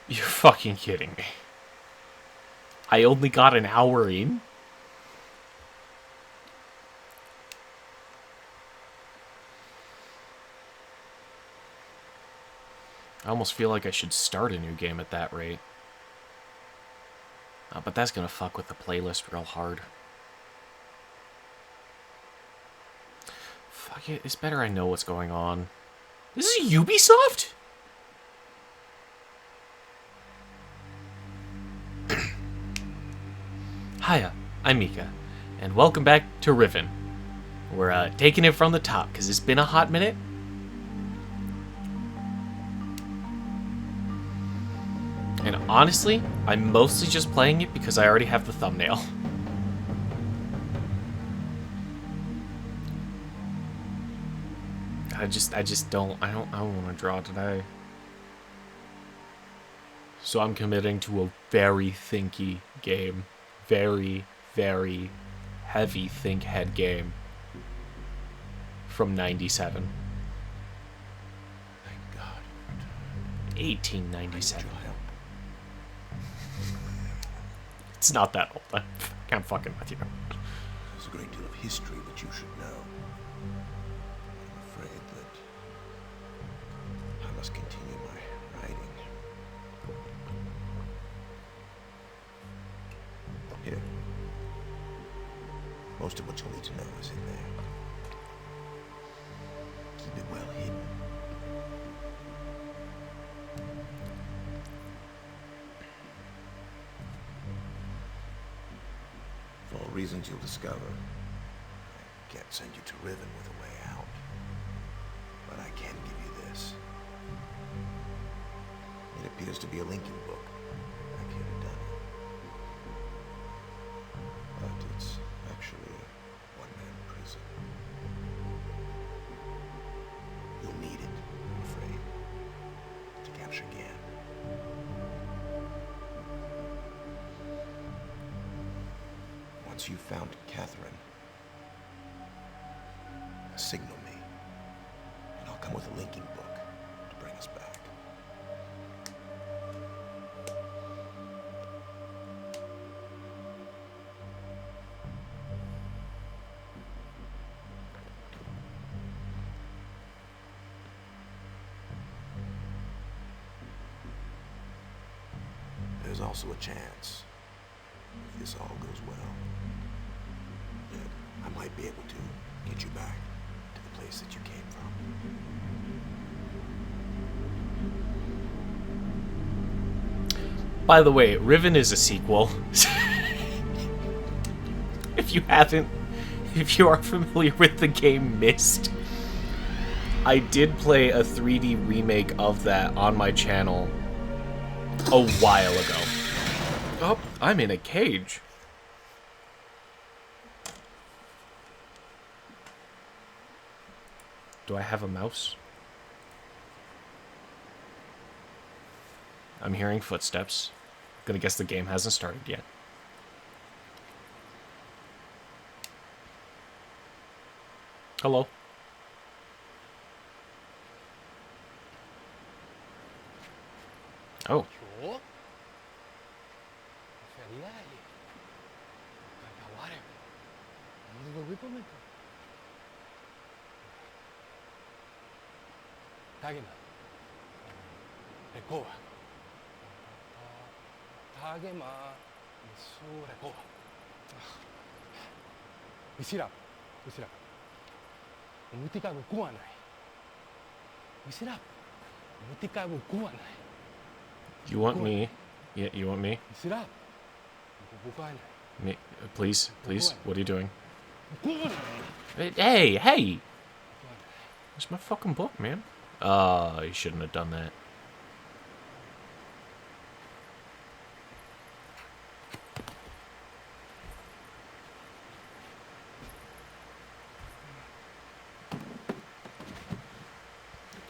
You're fucking kidding me. I only got an hour in? I almost feel like I should start a new game at that rate. But that's gonna fuck with the playlist real hard. Fuck it, it's better I know what's going on. This is Ubisoft? Hiya, I'm Mika, and welcome back to Riven. We're taking it from the top, because it's been a hot minute. And honestly, I'm mostly just playing it because I already have the thumbnail. I don't want to draw today. So I'm committing to a very thinky game. Very, very heavy think head game. From 97. Thank God. 1897. It's not that old. I'm fucking with you. There's a great deal of history that you should know. I'm afraid that I must continue my writing. Here. Most of what you'll need to know is in there. Keep it well hidden. For all reasons you'll discover, I can't send you to Riven with a way out. But I can give you this. It appears to be a linking book. I could have done it. But it's actually a one-man prison. You'll need it, I'm afraid, to capture Gan. Once you've found Catherine, signal me, and I'll come with a linking book to bring us back. There's also a chance, if this all goes well, that I might be able to get you back to the place that you came from. By the way, Riven is a sequel. If you are familiar with the game Myst, I did play a 3D remake of that on my channel a while ago. Oh, I'm in a cage. Do I have a mouse? I'm hearing footsteps. I'm gonna guess the game hasn't started yet. Hello. Oh. You want me? Yeah, you want me? Me? Please, please. What are you doing? Hey, hey! It's my fucking book, man. You shouldn't have done that.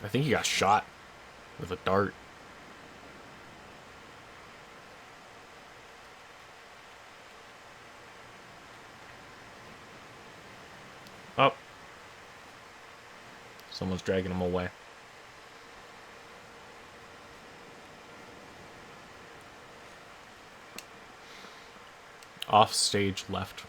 I think he got shot with a dart. Oh. Someone's dragging him away. Off stage left.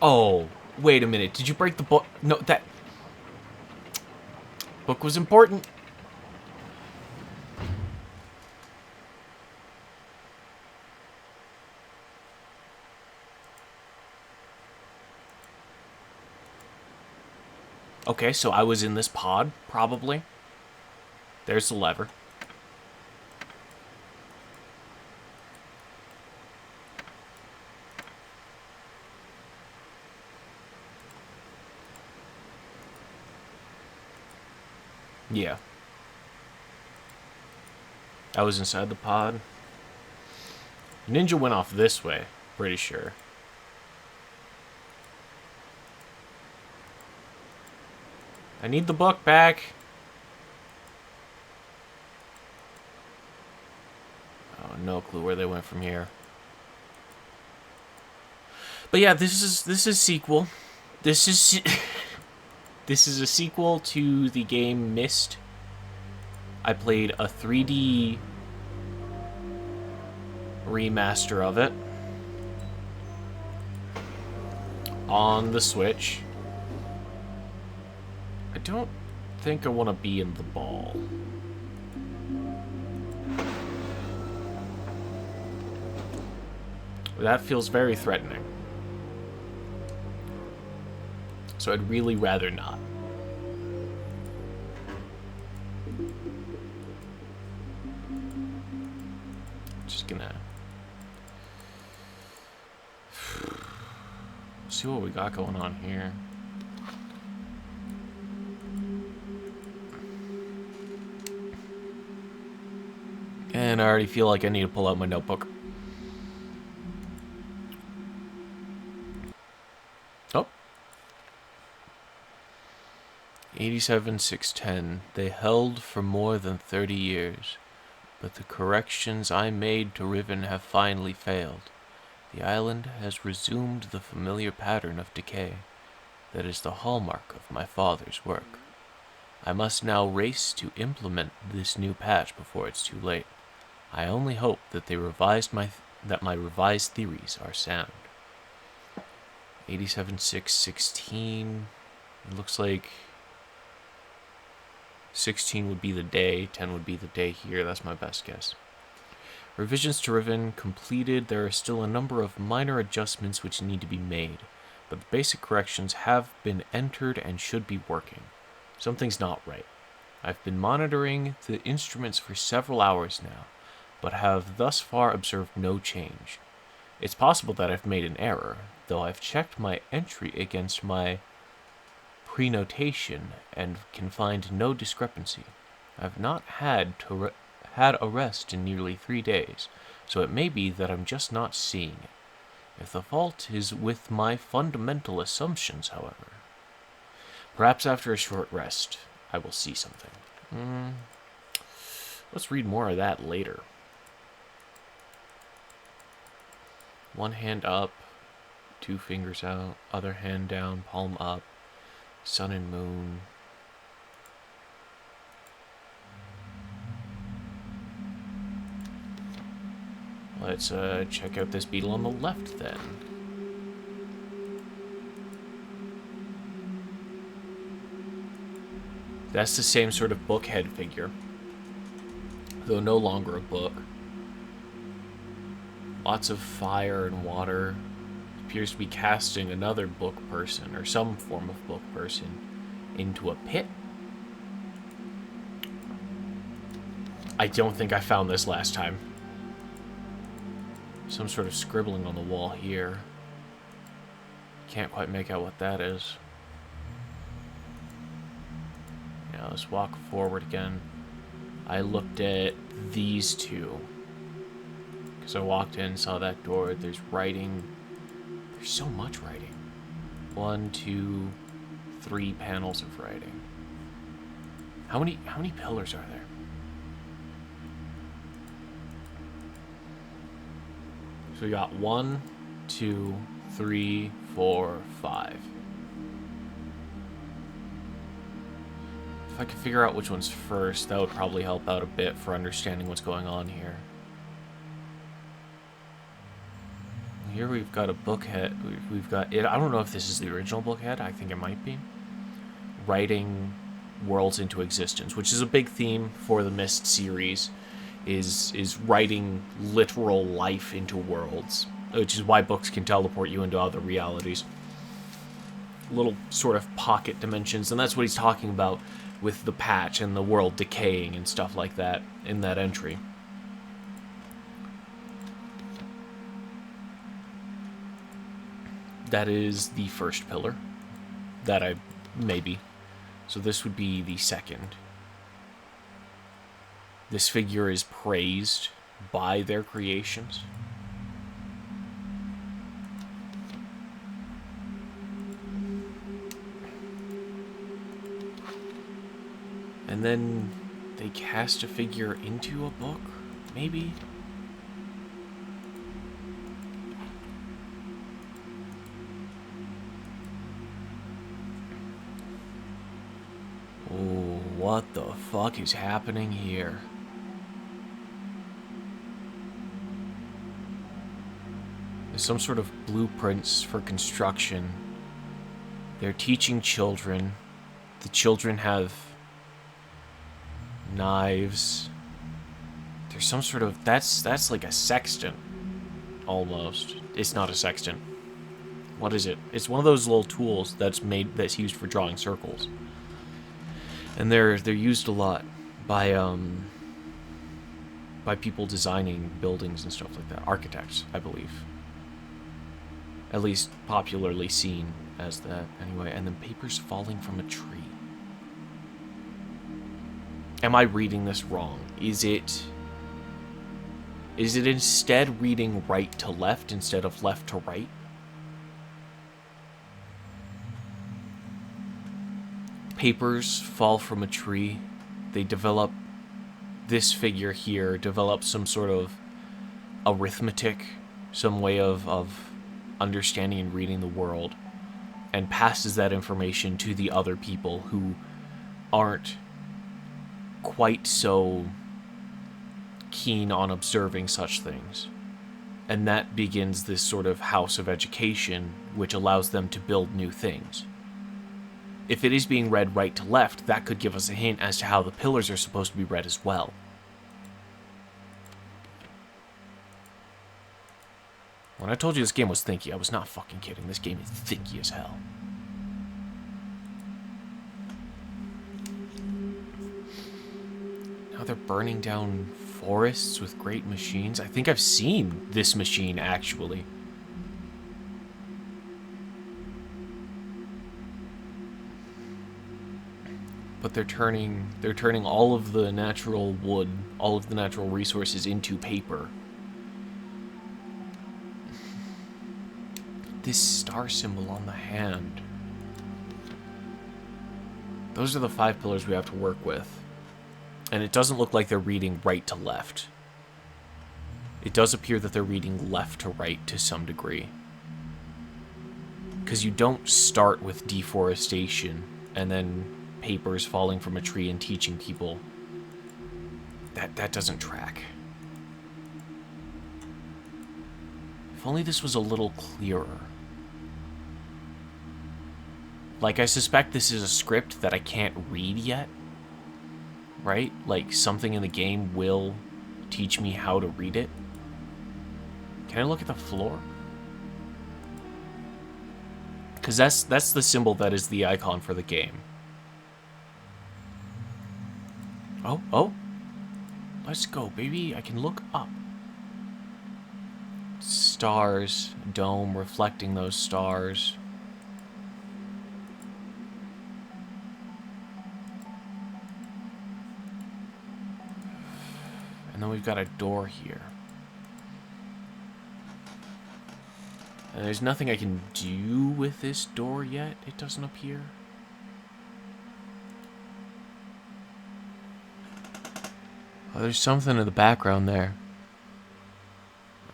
Oh, wait a minute. Did you break the book? No, that book was important. Okay, so I was in this pod, probably. There's the lever. Yeah. I was inside the pod. Ninja went off this way, pretty sure. I need the book back. Oh, no clue where they went from here. But yeah, this is sequel. This is this is a sequel to the game Myst. I played a 3D remaster of it on the Switch. I don't think I want to be in the ball. That feels very threatening. So I'd really rather not. Just gonna see what we got going on here. And I already feel like I need to pull out my notebook. Oh. 87-610. They held for more than 30 years, but the corrections I made to Riven have finally failed. The island has resumed the familiar pattern of decay that is the hallmark of my father's work. I must now race to implement this new patch before it's too late. I only hope that my revised theories are sound. 87-616. It looks like 16 would be the day, 10 would be the day here. That's my best guess. Revisions to Riven completed. There are still a number of minor adjustments which need to be made, but the basic corrections have been entered and should be working. Something's not right. I've been monitoring the instruments for several hours now, but have thus far observed no change. It's possible that I've made an error, though I've checked my entry against my prenotation and can find no discrepancy. I've not had a rest in nearly 3 days, so it may be that I'm just not seeing it. If the fault is with my fundamental assumptions, however, perhaps after a short rest, I will see something. Let's read more of that later. One hand up, 2 fingers out, other hand down, palm up, sun and moon. Let's check out this beetle on the left then. That's the same sort of book head figure, though no longer a book. Lots of fire and water. Appears to be casting another book person, or some form of book person, into a pit. I don't think I found this last time. Some sort of scribbling on the wall here. Can't quite make out what that is. Yeah, let's walk forward again. I looked at these two. Because I walked in, saw that door. There's writing. There's so much writing. 1, 2, 3 panels of writing. How many pillars are there? So we got 1, 2, 3, 4, 5. If I could figure out which one's first, that would probably help out a bit for understanding what's going on here. Here we've got a bookhead. We've got it. I don't know if this is the original bookhead. I think it might be. Writing worlds into existence, which is a big theme for the Myst series, is writing literal life into worlds, which is why books can teleport you into other realities. Little sort of pocket dimensions, and that's what he's talking about with the patch and the world decaying and stuff like that in that entry. That is the first pillar. Maybe. So this would be the second. This figure is praised by their creations. And then they cast a figure into a book, maybe? Oh, what the fuck is happening here? There's some sort of blueprints for construction. They're teaching children. The children have knives. There's some sort of... That's like a sextant. Almost. It's not a sextant. What is it? It's one of those little tools that's used for drawing circles. And they're used a lot by people designing buildings and stuff like that. Architects, I believe. At least popularly seen as that. Anyway, and then papers falling from a tree. Am I reading this wrong? Is it instead reading right to left instead of left to right? Papers fall from a tree. They develop... This figure here develops some sort of arithmetic, some way of understanding and reading the world, and passes that information to the other people who aren't quite so keen on observing such things. And that begins this sort of house of education, which allows them to build new things. If it is being read right to left, that could give us a hint as to how the pillars are supposed to be read as well. When I told you this game was thinky, I was not fucking kidding. This game is thinky as hell. Now they're burning down forests with great machines. I think I've seen this machine, actually. But they're turning all of the natural wood, all of the natural resources into paper. This star symbol on the hand. Those are the 5 pillars we have to work with. And it doesn't look like they're reading right to left. It does appear that they're reading left to right to some degree. Because you don't start with deforestation and then papers falling from a tree and teaching people. That doesn't track. If only this was a little clearer. Like, I suspect this is a script that I can't read yet. Right? Like, something in the game will teach me how to read it. Can I look at the floor? Because that's the symbol that is the icon for the game. Oh. Let's go, baby. I can look up. Stars, dome reflecting those stars. And then we've got a door here. And there's nothing I can do with this door yet. It doesn't appear. Oh, there's something in the background there.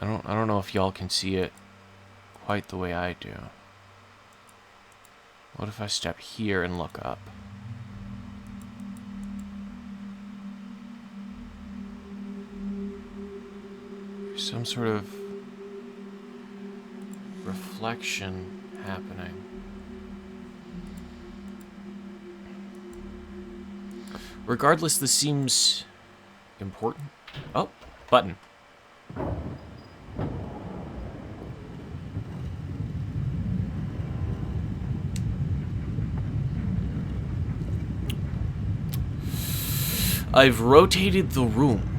I don't know if y'all can see it quite the way I do. What if I step here and look up? There's some sort of reflection happening. Regardless, this seems important. Oh, button. I've rotated the room.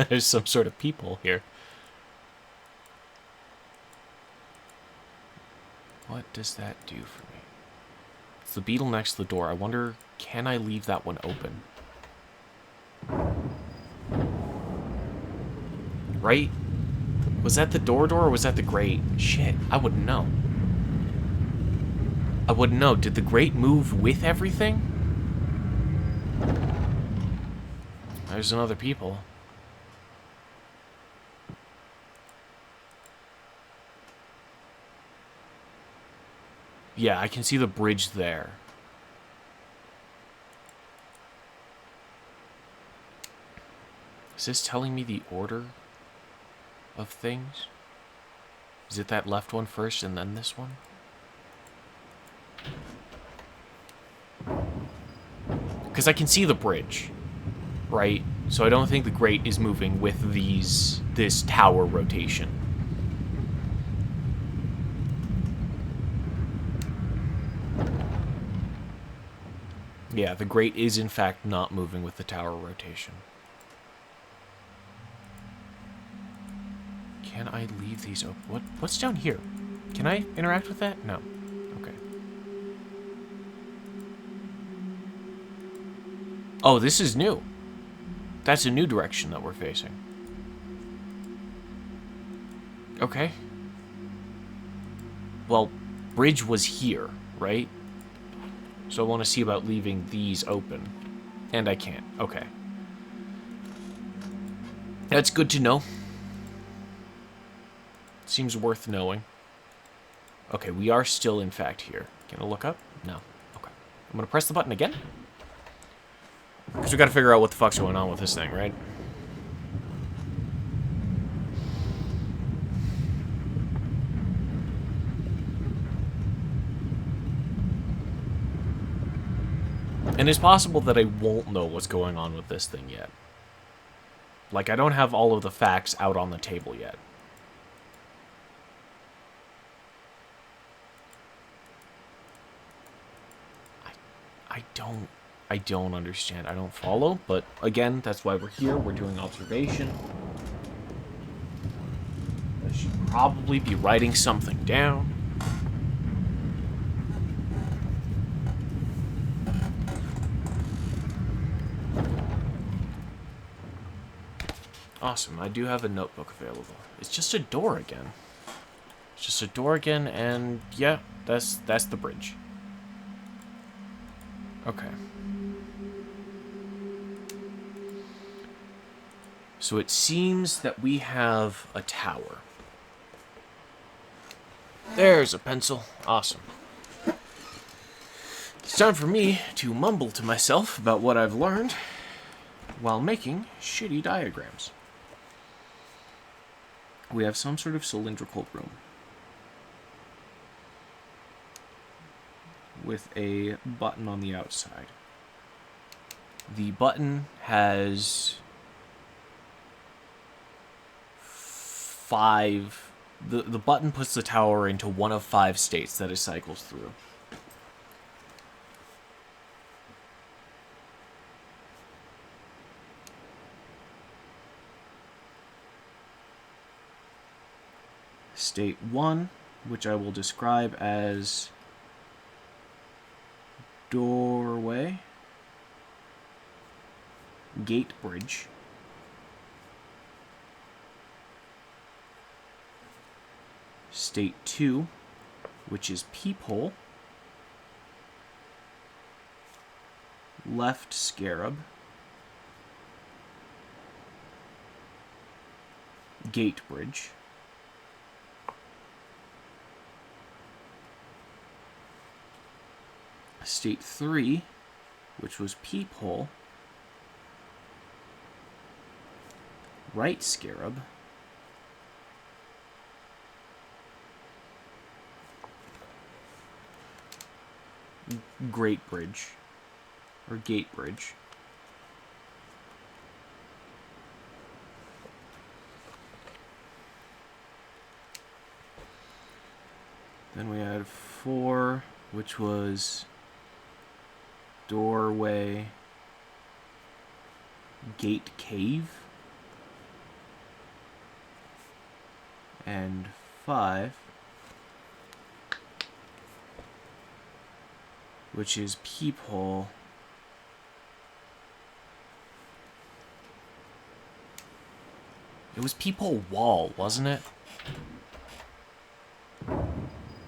There's some sort of people here. What does that do for me? It's the beetle next to the door. I wonder, can I leave that one open? Right? Was that the door or was that the grate? Shit, I wouldn't know. I wouldn't know. Did the grate move with everything? There's another people. Yeah, I can see the bridge there. Is this telling me the order of things? Is it that left one first and then this one? Because I can see the bridge, right? So I don't think the grate is moving with this tower rotation. Yeah, the grate is in fact not moving with the tower rotation. Can I leave these open? What's down here? Can I interact with that? No. Okay. Oh, this is new. That's a new direction that we're facing. Okay. Well, bridge was here, right? So I want to see about leaving these open. And I can't. Okay. That's good to know. Seems worth knowing. Okay, we are still, in fact, here. Can I look up? No. Okay. I'm going to press the button again. Because we got to figure out what the fuck's going on with this thing, right? And it's possible that I won't know what's going on with this thing yet. Like, I don't have all of the facts out on the table yet. I don't understand. I don't follow, but again, that's why we're here. We're doing observation. I should probably be writing something down. Awesome, I do have a notebook available. It's just a door again. It's just a door again, and yeah, that's the bridge. Okay. So it seems that we have a tower. There's a pencil. Awesome. It's time for me to mumble to myself about what I've learned while making shitty diagrams. We have some sort of cylindrical room with a button on the outside. The button has 5... The button puts the tower into one of 5 states that it cycles through. State 1, which I will describe as doorway, gate bridge, State 2, which is peephole, left scarab, gate bridge, state 3, which was peephole, right scarab, great bridge, or gate bridge, then we had 4, which was doorway, gate cave, and 5, which is peephole, it was peephole wall, wasn't it?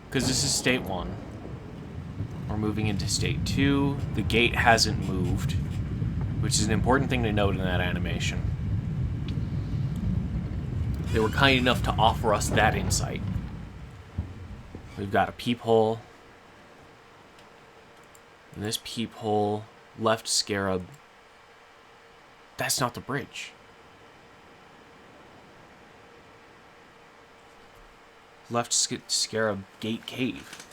Because this is state 1. We're moving into state 2. The gate hasn't moved, which is an important thing to note in that animation. They were kind enough to offer us that insight. We've got a peephole. And this peephole, left scarab. That's not the bridge. Left scarab, gate cave.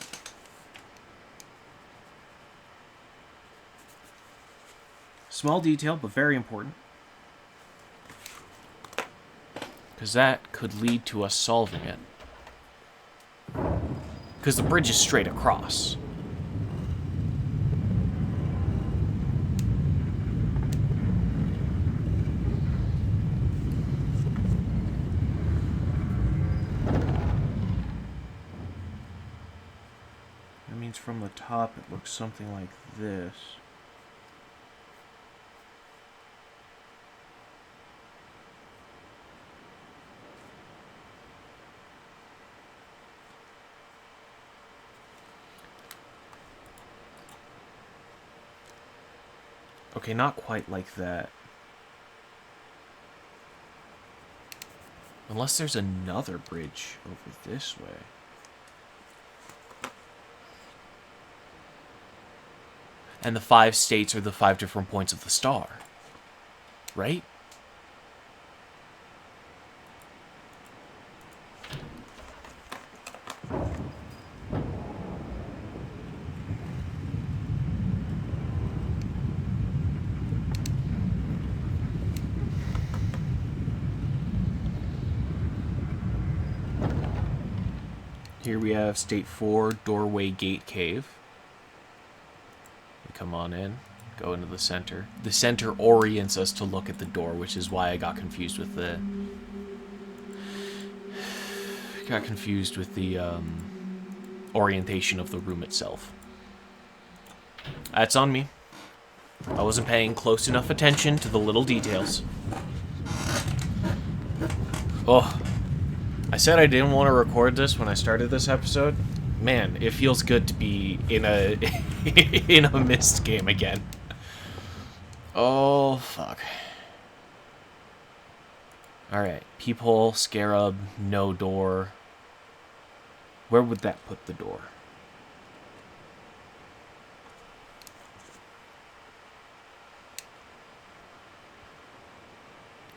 Small detail, but very important. Because that could lead to us solving it. Because the bridge is straight across. That means from the top it looks something like this. Okay, not quite like that. Unless there's another bridge over this way. And the 5 states are the 5 different points of the star. Right? Here we have state 4, doorway, gate, cave. We come on in, go into the center. The center orients us to look at the door, which is why I got confused with the... orientation of the room itself. That's on me. I wasn't paying close enough attention to the little details. Oh, I said I didn't want to record this when I started this episode. Man, it feels good to be in a in a Myst game again. Oh, fuck. Alright, peephole, scarab, no door. Where would that put the door?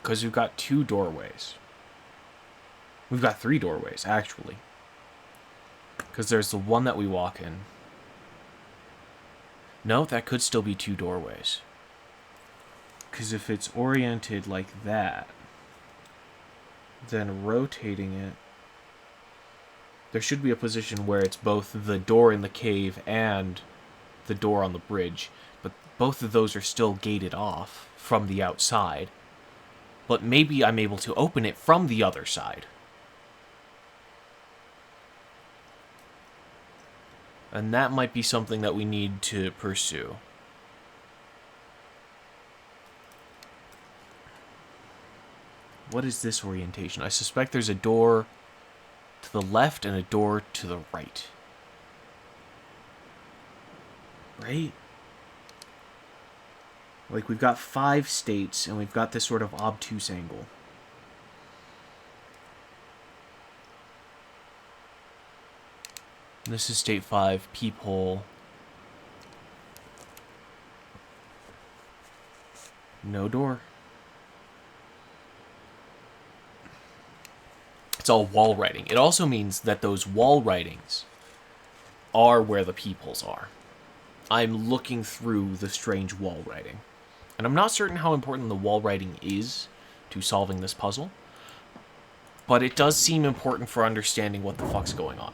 Because we've got 2 doorways. We've got 3 doorways, actually. Because there's the one that we walk in. No, that could still be 2 doorways. Because if it's oriented like that, then rotating it, there should be a position where it's both the door in the cave and the door on the bridge. But both of those are still gated off from the outside. But maybe I'm able to open it from the other side. And that might be something that we need to pursue. What is this orientation? I suspect there's a door to the left and a door to the right. Right? Like, we've got 5 states, and we've got this sort of obtuse angle. This is state 5, peephole. No door. It's all wall writing. It also means that those wall writings are where the peepholes are. I'm looking through the strange wall writing. And I'm not certain how important the wall writing is to solving this puzzle, but it does seem important for understanding what the fuck's going on.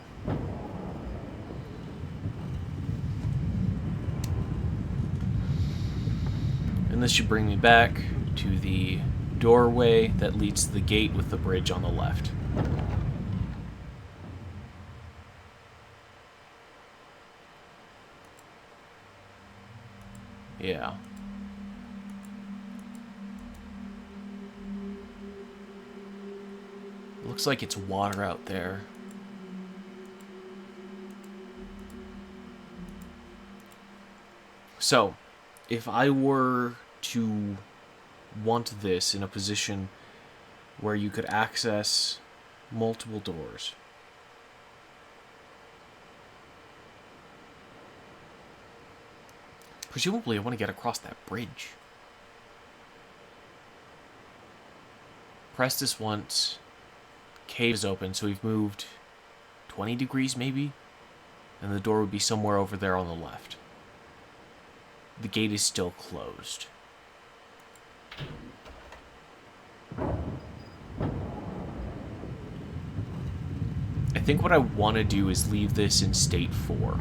And this should bring me back to the doorway that leads to the gate with the bridge on the left. Yeah. Looks like it's water out there. So, if I were to want this in a position where you could access multiple doors, presumably I want to get across that bridge. Press this once. Cave is open, so we've moved 20 degrees maybe, and the door would be somewhere over there on the left. The gate is still closed. I think what I want to do is leave this in state 4.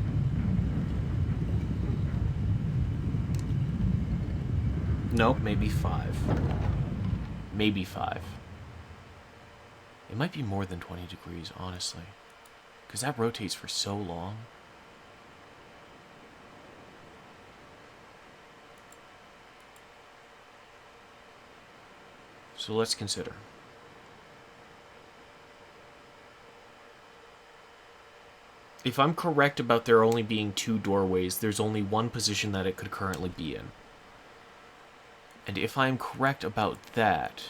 Nope, maybe 5. Maybe 5. It might be more than 20 degrees, honestly. Because that rotates for so long. So let's consider. If I'm correct about there only being 2 doorways, there's only one position that it could currently be in. And if I'm correct about that...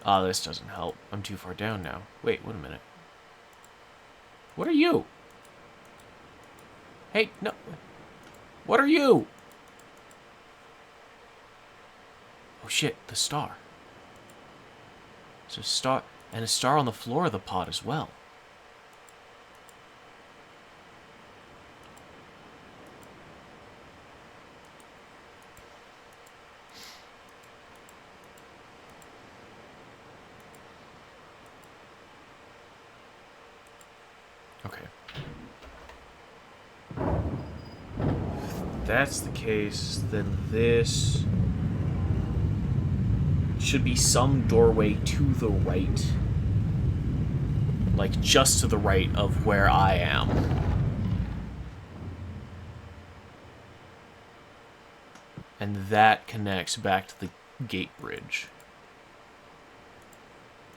Ah, this doesn't help. I'm too far down now. Wait a minute. What are you? Hey, no. What are you? Oh shit, the star. There's a star, and a star on the floor of the pod as well. Okay. If that's the case, then this should be some doorway to the right. Like, just to the right of where I am. And that connects back to the gate bridge.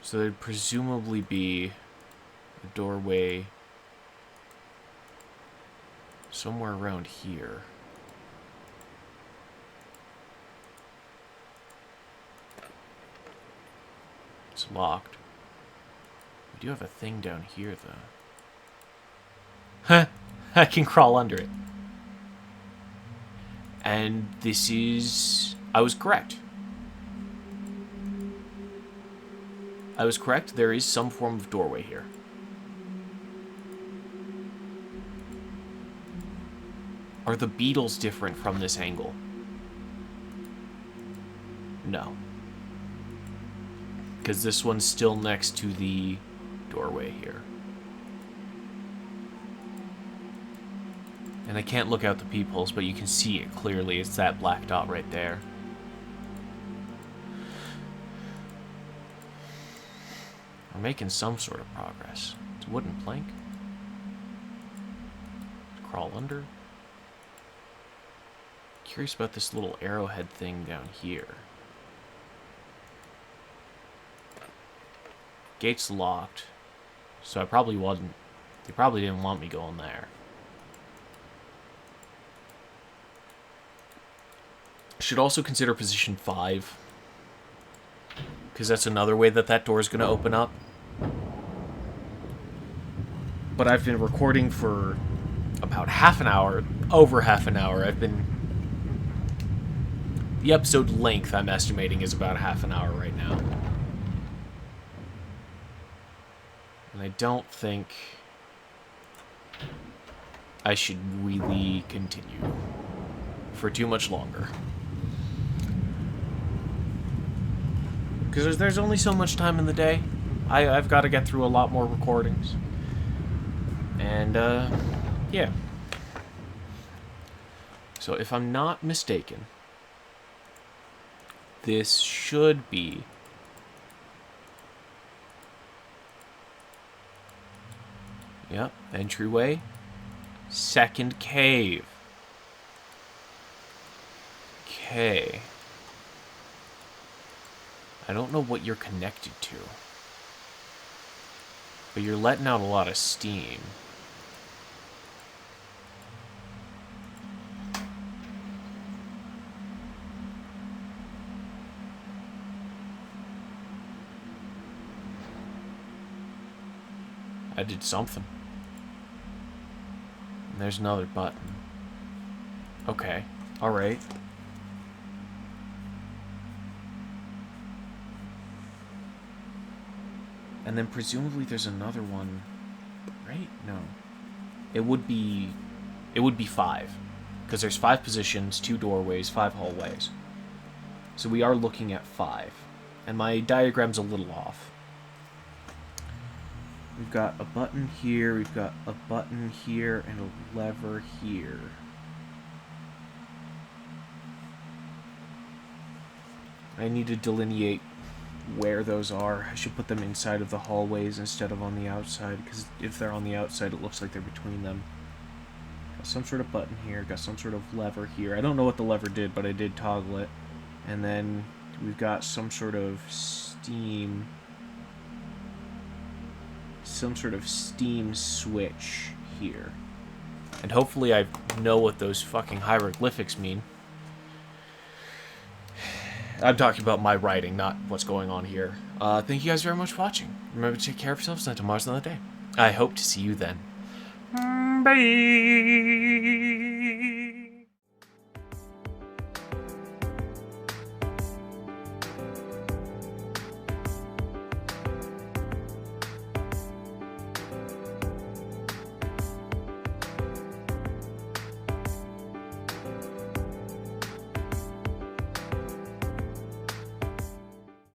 So there'd presumably be a doorway somewhere around here. It's locked. We do have a thing down here, though. Huh! I can crawl under it. And this is... I was correct. I was correct. There is some form of doorway here. Are the beetles different from this angle? No. Because this one's still next to the doorway here. And I can't look out the peepholes, but you can see it clearly. It's that black dot right there. We're making some sort of progress. It's a wooden plank. Crawl under. Curious about this little arrowhead thing down here. Gate's locked, so I probably wasn't. They probably didn't want me going there. should also consider position 5. Because that's another way that door is going to open up. But I've been recording for about half an hour. Over half an hour. The episode length, I'm estimating, is about half an hour right now. And I don't think I should really continue for too much longer. Because there's only so much time in the day. I've got to get through a lot more recordings. And, yeah. So if I'm not mistaken, this should be... Yep, entryway. Second cave. Okay. I don't know what you're connected to. But you're letting out a lot of steam. I did something. And there's another button. Okay. Alright. And then presumably there's another one. Right? No. It would be 5. Because there's 5 positions, 2 doorways, 5 hallways. So we are looking at 5. And my diagram's a little off. We've got a button here, we've got a button here, and a lever here. I need to delineate where those are. I should put them inside of the hallways instead of on the outside, because if they're on the outside, it looks like they're between them. Got some sort of button here, got some sort of lever here. I don't know what the lever did, but I did toggle it. And then we've got some sort of steam... some sort of steam switch here. And hopefully I know what those fucking hieroglyphics mean. I'm talking about my writing, not what's going on here. Thank you guys very much for watching. Remember to take care of yourselves, and tomorrow's another day. I hope to see you then. Bye!